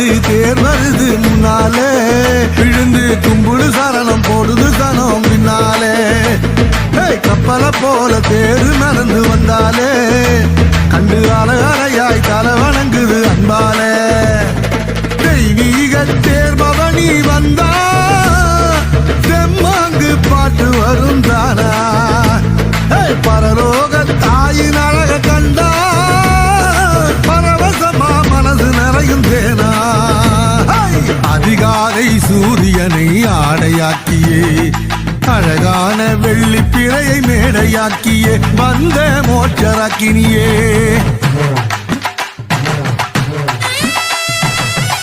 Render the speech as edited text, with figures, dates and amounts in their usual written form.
வருது தேர் வருது முன்னாலே விழுந்து கும்புடு சரணம் போடுது சனம் பின்னாலே கப்பலை போல தேரு நடந்து வந்தாலே கண்டு அலையாய் தலை வணங்குது அன்பாலே தெய்வீக தேர் பவனி வந்தா செம்மாங்கு பாட்டு வரும் தானா பரலோக தாயின் அழக கண்டா பரவசமா மனசு நிறையும் தேனா அதிகாலை சூரியனை ஆடையாக்கியே அழகான வெள்ளி பிறையை மேடையாக்கியே வந்த மோட்சராக்கினியே